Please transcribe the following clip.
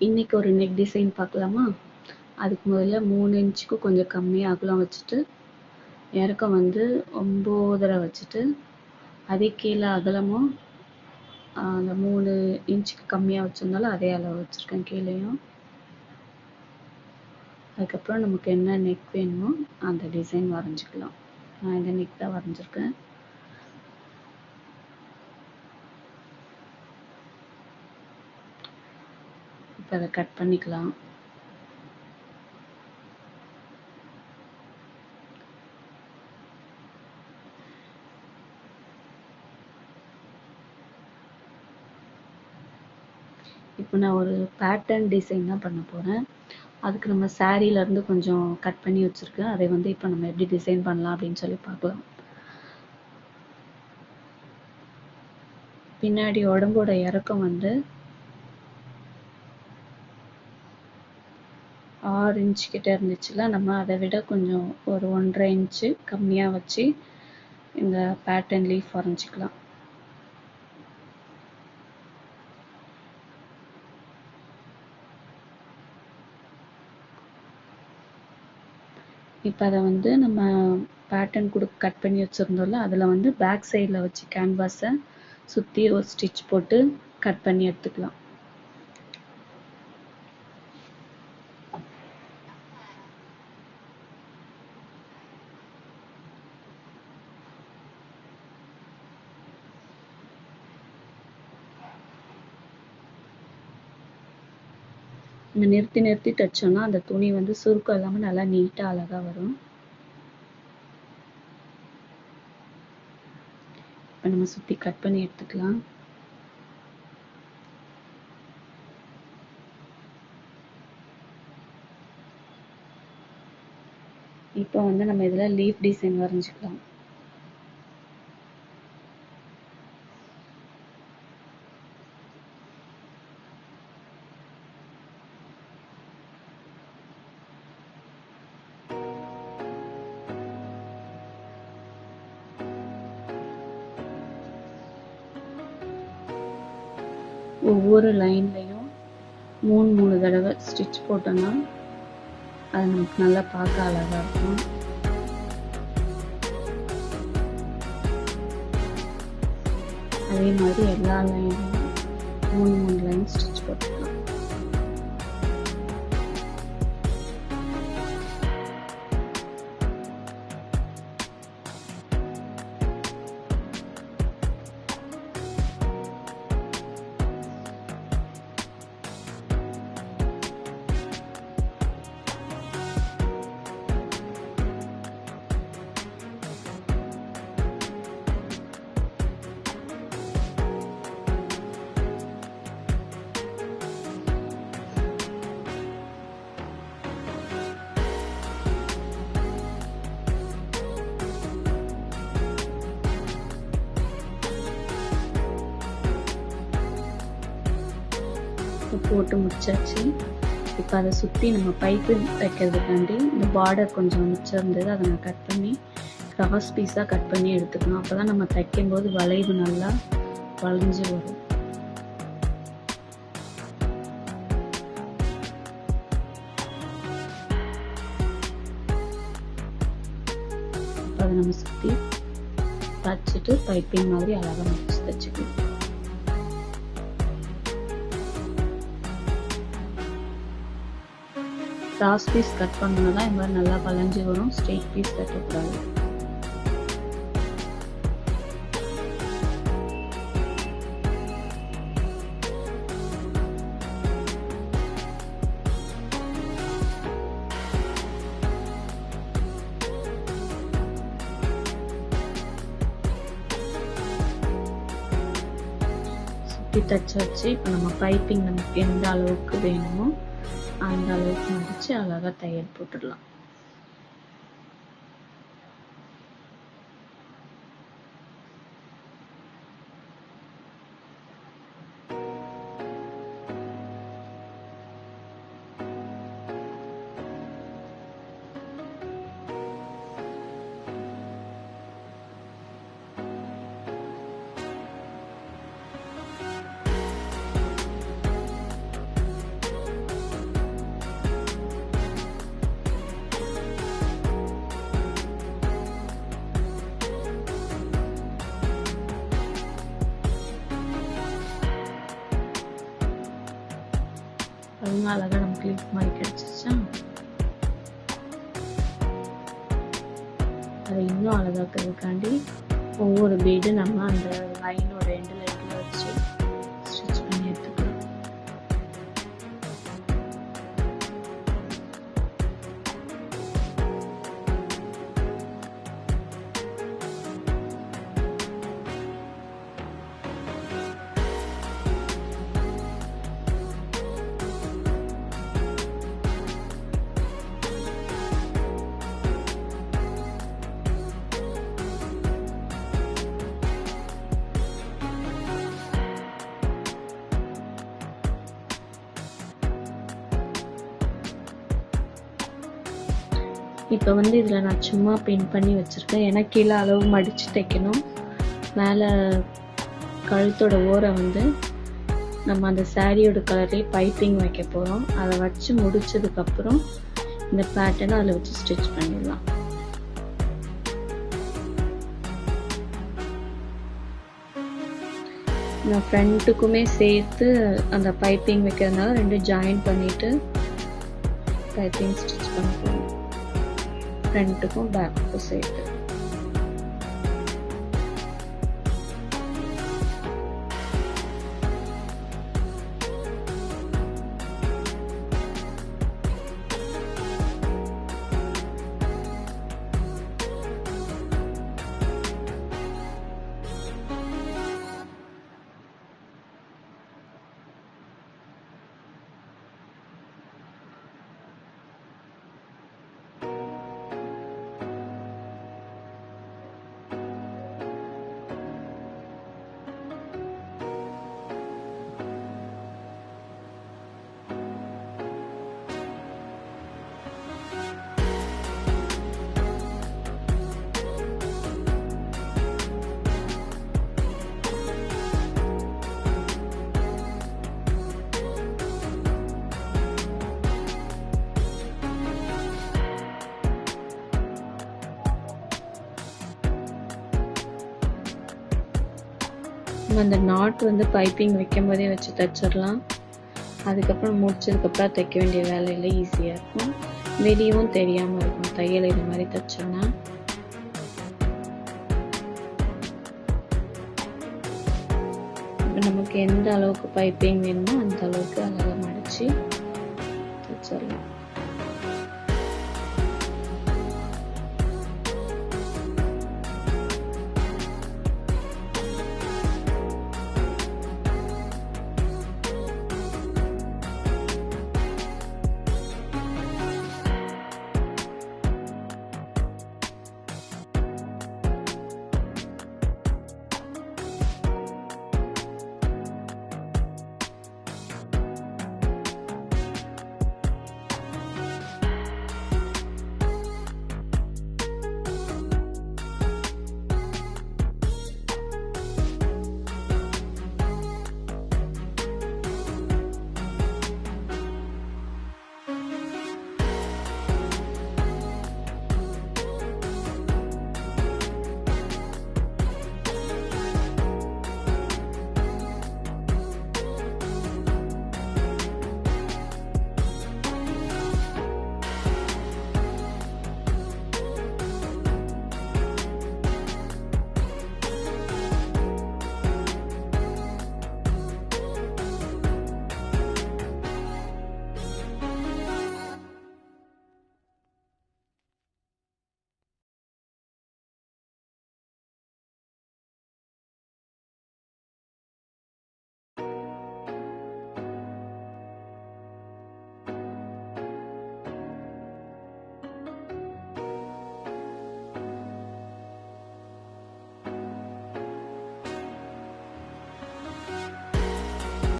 இன்னைக்கு ஒரு neck design பார்க்கலாமா? அதுக்கு முதல்ல 3 இன்ச்சுக்கு கொஞ்சம் கம்மியாக அகலம் வச்சுட்டு இறக்கம் வந்து 9.5 வச்சுட்டு அதே கீழே அகலமும் அந்த 3 இன்ச்சுக்கு கம்மியாக வச்சிருந்தாலும் அதே அளவு வச்சுருக்கேன் கீழேயும். அதுக்கப்புறம் நமக்கு என்ன நெக் வேணுமோ அந்த டிசைன் வரைஞ்சிக்கலாம். நான் இந்த நெக் தான் வரைஞ்சிருக்கேன். இப்போ அதை கட் பண்ணிக்கலாம். இப்போ நான் ஒரு பேட்டர்ன் டிசைன் தான் பண்ண போகிறேன். அதுக்கு நம்ம சாரீலேருந்து கொஞ்சம் கட் பண்ணி வச்சுருக்கேன். அதை வந்து இப்போ நம்ம எப்படி டிசைன் பண்ணலாம் அப்படின்னு சொல்லி பார்க்கலாம். பின்னாடி உடம்போட இறக்கம் வந்து 6 இன்ச் கிட்ட இருந்துச்சுல, நம்ம அதை விட கொஞ்சம் ஒரு 1.5 இன்ச்சு கம்மியாக வச்சு இந்த பேட்டர்ன் லீஃப் வரைஞ்சிக்கலாம். இப்போ அதை வந்து நம்ம பேட்டர்ன் கட் பண்ணி வச்சுருந்தோம்ல, அதில் வந்து பேக் சைடில் வச்சு கேன்வாஸை சுற்றி ஒரு ஸ்டிச் போட்டு கட் பண்ணி எடுத்துக்கலாம். நம்ம நிறுத்தி நிறுத்தி தைச்சோம்னா அந்த துணி வந்து சுருக்கம் இல்லாமல் நல்லா நீட்டாக அழகாக வரும். இப்போ நம்ம சுற்றி கட் பண்ணி எடுத்துக்கலாம். இப்போ வந்து நம்ம இதில் லீஃப் டிசைன் வரைஞ்சிக்கலாம். ஒவ்வொரு லைன்லையும் 3 தடவை ஸ்டிச் போட்டோம்னா அது நமக்கு நல்லா பார்க்க அழகாக இருக்கும். அதே மாதிரி எல்லா லைன்லையும் 3 லைன் ஸ்டிச் போட்டுக்கலாம். போட்டு முடிச்சாச்சு. இப்போ அதை சுற்றி நம்ம பைப்பு வைக்கிறதுக்காண்டி இந்த பார்டர் கொஞ்சம் மிச்சம் இருந்தது, அதை நான் கட் பண்ணி கிராஸ் பீஸாக கட் பண்ணி எடுத்துக்கணும். அப்போ தான் நம்ம தைக்கும்போது வளைவு நல்லா வளைஞ்சு வரும். அதை நம்ம சுற்றி தச்சுட்டு பைப்பிங் மாதிரி அழகாக முடிச்சு தைச்சுக்கணும். கிராஸ் பீஸ் கட் பண்ணோம்னா இந்த மாதிரி நல்லா வளைஞ்சு வரும். ஸ்ட்ரெயிட் பீஸ் கட்டக்கூடாது. சுற்றி தச்சு வச்சு இப்போ நம்ம பைப்பிங் நமக்கு எந்த அளவுக்கு வேணுமோ அந்த அளவுக்கு முடிச்சு அழகாக தையல் போட்டுடலாம். அதனால அழகாக நமக்கு லீஃப் மாதிரி கிடச்சிருச்சா. அதை இன்னும் அழகாக்கிறதுக்காண்டி ஒவ்வொரு பீடு நம்ம அந்த லைனோட எண்டில் வச்சு ஸ்டிச் பண்ணி எடுத்துக்கலாம். இப்போ வந்து இதில் நான் சும்மா பின் பண்ணி வச்சுருக்கேன். ஏன்னா கீழே அளவு மடித்து தைக்கணும். மேலே கழுத்தோட ஓரம் வந்து நம்ம அந்த சாரியோட கலர்லேயே பைப்பிங் வைக்க போகிறோம். அதை வச்சு முடிச்சதுக்கப்புறம் இந்த பேட்டர்னை அதில் வச்சு ஸ்டிச் பண்ணிடலாம். நான் ஃப்ரண்ட்டுக்குமே சேர்த்து அந்த பைப்பிங் வைக்கிறதுனால ரெண்டும் ஜாயின் பண்ணிவிட்டு பைப்பிங் ஸ்டிச் பண்ண போகிறோம். ஃப்ரண்ட்டுக்கும் பேக்குக்கும் சேர்த்து. அந்த நாட் வந்து பைப்பிங் வைக்கும் போதே வச்சு தைச்சிடலாம். அதுக்கப்புறம் முடிச்சதுக்கப்புறம் தைக்க வேண்டிய வேலையில் ஈஸியாக இருக்கும். வெளியவும் தெரியாமல் இருக்கும் தையல் இது மாதிரி தைச்சோன்னா. இப்போ நமக்கு எந்த அளவுக்கு பைப்பிங் வேணுமோ அந்த அளவுக்கு